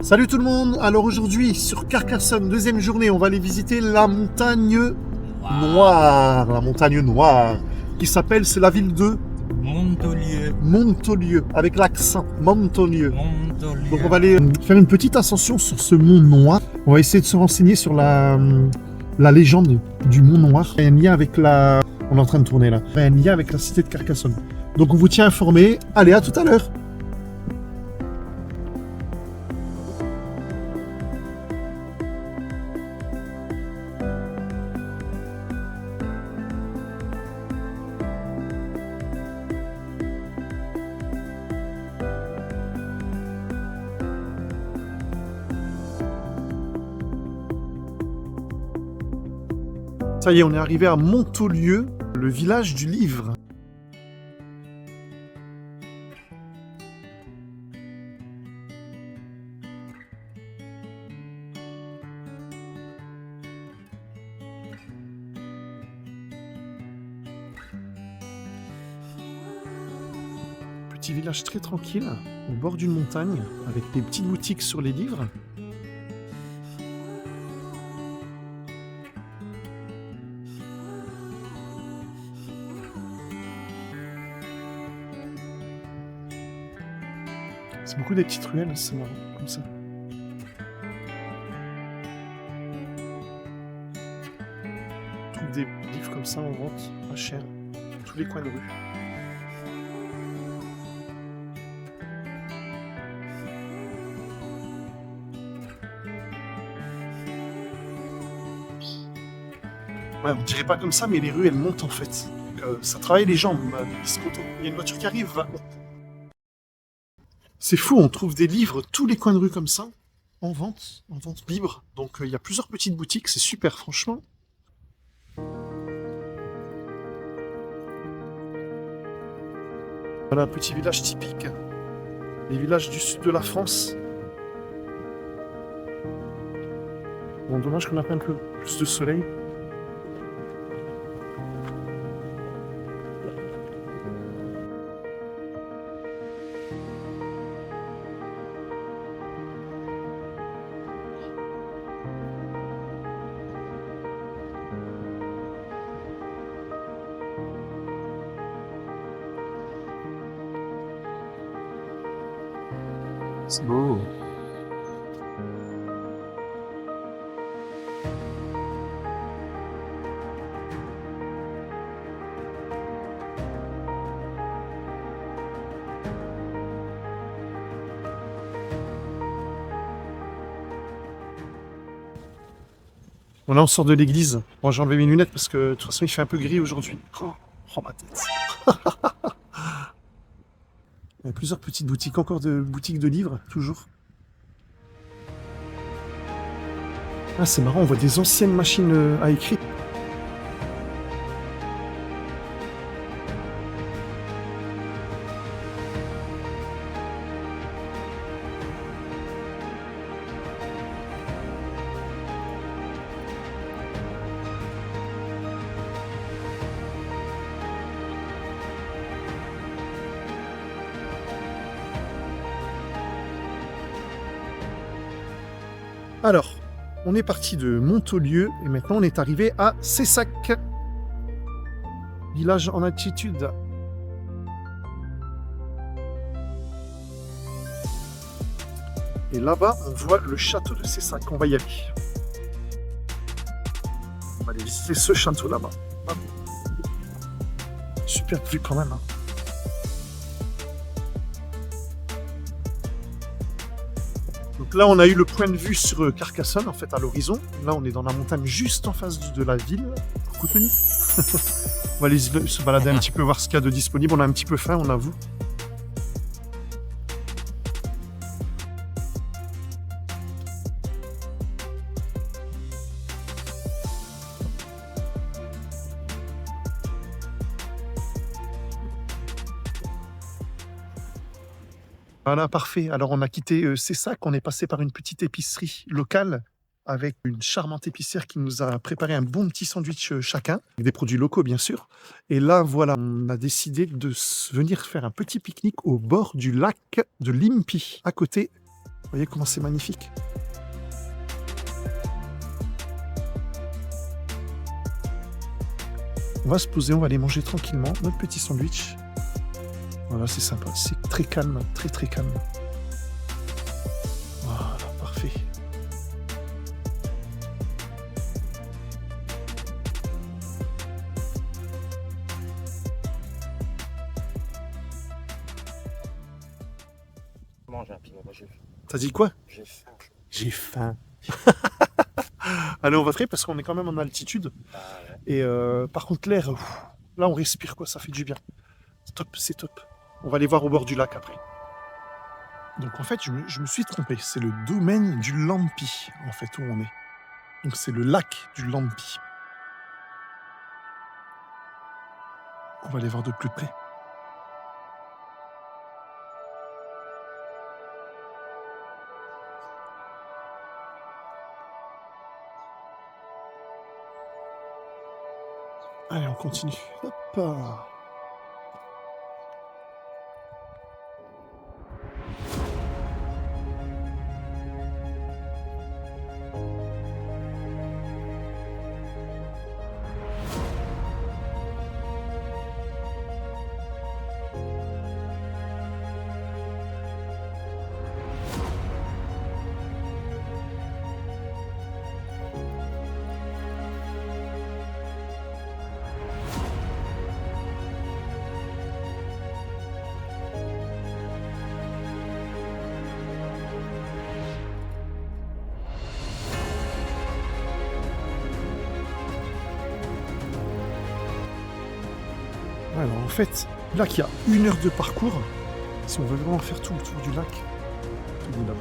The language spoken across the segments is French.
Salut tout le monde. Alors aujourd'hui sur Carcassonne, deuxième journée, on va aller visiter la montagne noire. La montagne noire qui s'appelle, c'est la ville de Montolieu, avec l'accent Montolieu. Donc on va aller faire une petite ascension sur ce mont noir. On va essayer de se renseigner sur la légende du mont noir. Il y a un lien avec la... On est en train de tourner là. Il y a un lien avec la cité de Carcassonne. Donc on vous tient informé. Allez, à tout à l'heure. Ça y est, on est arrivé à Montolieu, le village du livre. Petit village très tranquille, au bord d'une montagne, avec des petites boutiques sur les livres. C'est beaucoup des petites ruelles, c'est marrant, comme ça. On trouve des livres comme ça en vente, pas cher, dans tous les coins de rue. Ouais, on dirait pas comme ça, mais les rues, elles montent en fait. Donc, ça travaille les jambes, Biscotto. Il y a une voiture qui arrive, va. C'est fou, on trouve des livres tous les coins de rue comme ça, en vente libre. Donc il y a plusieurs petites boutiques, c'est super franchement. Voilà un petit village typique, les villages du sud de la France. Bon, dommage qu'on n'a pas un peu plus de soleil. C'est beau. Bon, là, on sort de l'église. Bon, j'ai enlevé mes lunettes parce que de toute façon, il fait un peu gris aujourd'hui. Oh, ma tête. Il y a plusieurs petites boutiques, encore de boutiques de livres, toujours. Ah, c'est marrant, on voit des anciennes machines à écrire. Alors, on est parti de Montolieu et maintenant on est arrivé à Cessac, village en altitude. Et là-bas, on voit le château de Cessac. On va y aller. On va aller visiter ce château là-bas. Super vue quand même. Hein. Donc là, on a eu le point de vue sur Carcassonne, en fait, à l'horizon. Là, on est dans la montagne juste en face de la ville. Coucou Tony. On va aller se balader un petit peu, voir ce qu'il y a de disponible. On a un petit peu faim, on avoue. Voilà, parfait. Alors, on a quitté Cessac, on est passé par une petite épicerie locale avec une charmante épicière qui nous a préparé un bon petit sandwich chacun, avec des produits locaux bien sûr. Et là, voilà, on a décidé de venir faire un petit pique-nique au bord du lac de l'Impi, à côté Vous voyez comment c'est magnifique. On va se poser, on va aller manger tranquillement notre petit sandwich. Voilà, c'est sympa, c'est très calme, très très calme. Voilà, parfait. Mange un piment, moi j'ai faim. T'as dit quoi? J'ai faim. J'ai faim. Allez, on va très parce qu'on est quand même en altitude. Ah ouais. Et par contre, l'air, là, on respire, quoi, ça fait du bien. C'est top, c'est top. On va aller voir au bord du lac après. Donc en fait, je me suis trompé. C'est le domaine du Lampi, en fait, où on est. Donc c'est le lac du Lampi. On va aller voir de plus près. Allez, on continue. Hop. Alors en fait, là qu'il y a 1 heure de parcours, si on veut vraiment faire tout le tour du lac, tout est là-bas.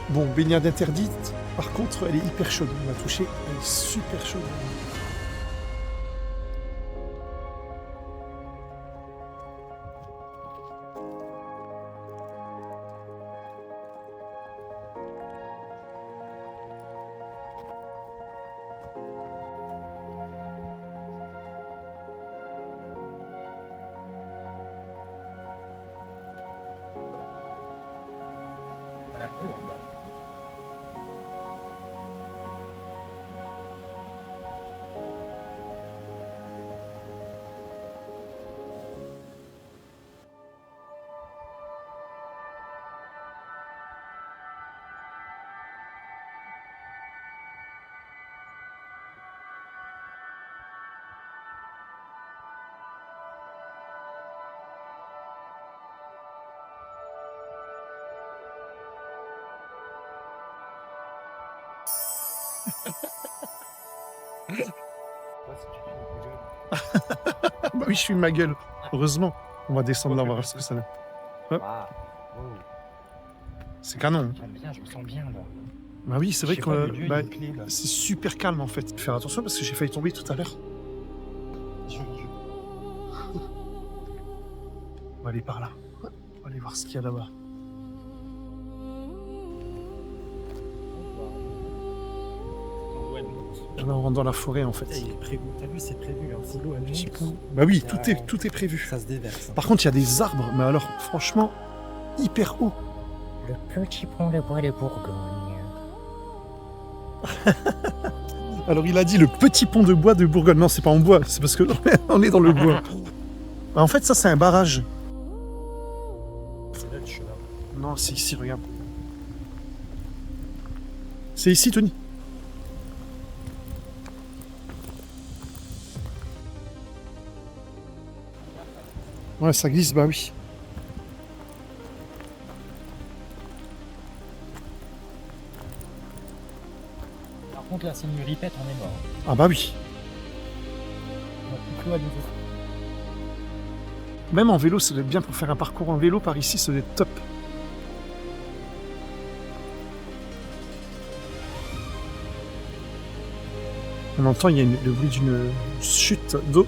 Bon, baignade interdite, par contre, elle est hyper chaude. On va toucher, elle est super chaude. Bah oui, je suis ma gueule. Heureusement. On va descendre là, on va voir ce que ça donne. Hop. Wow. C'est canon. J'aime bien, je me sens bien là. Bah oui, c'est vrai Je sais pas, le que lieu, il bah, est clé, là. c'est super calme en fait. Faut faire attention parce que j'ai failli tomber tout à l'heure. On va aller par là. On va aller voir ce qu'il y a là-bas. Là, on rentre dans la forêt en fait. Il est prévu, t'as vu, c'est prévu. Hein. Si l'eau elle Petit monte, pont. Bah oui, tout est prévu. ça se déverse. Par contre, il y a des arbres, mais alors franchement, hyper haut. Le petit pont de bois de Bourgogne. Alors il a dit le petit pont de bois de Bourgogne. Non, c'est pas en bois, c'est parce que on est dans le bois. Bah, en fait, ça c'est un barrage. C'est là le chemin. Non, c'est ici, regarde. C'est ici, Tony. Ouais, ça glisse, bah oui. Par contre, là, si on nous répète, on est mort. Ah bah oui. On a plus que à nouveau. Même en vélo, ça doit être bien pour faire un parcours en vélo par ici, ça doit être top. On entend, il y a le bruit d'une chute d'eau.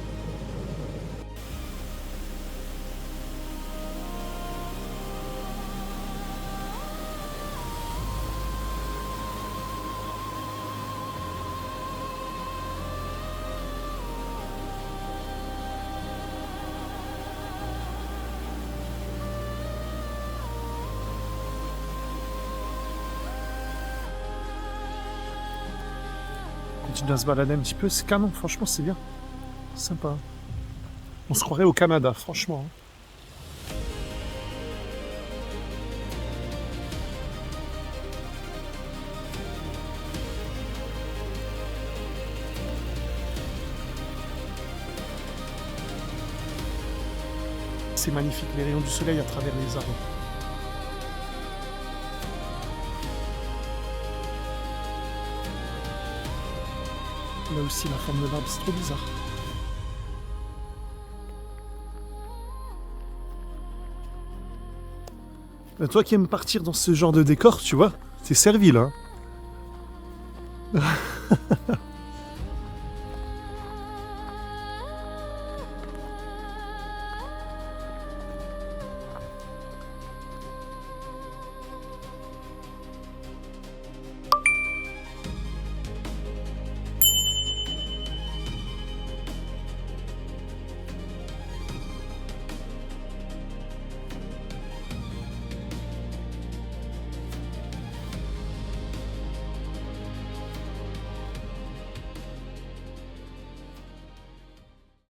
On continue à se balader un petit peu. C'est canon, franchement, c'est bien. Sympa. On se croirait au Canada, franchement. C'est magnifique, les rayons du soleil à travers les arbres. Là aussi, la forme de l'arbre, c'est trop bizarre. Toi qui aimes partir dans ce genre de décor, tu vois, t'es servi là.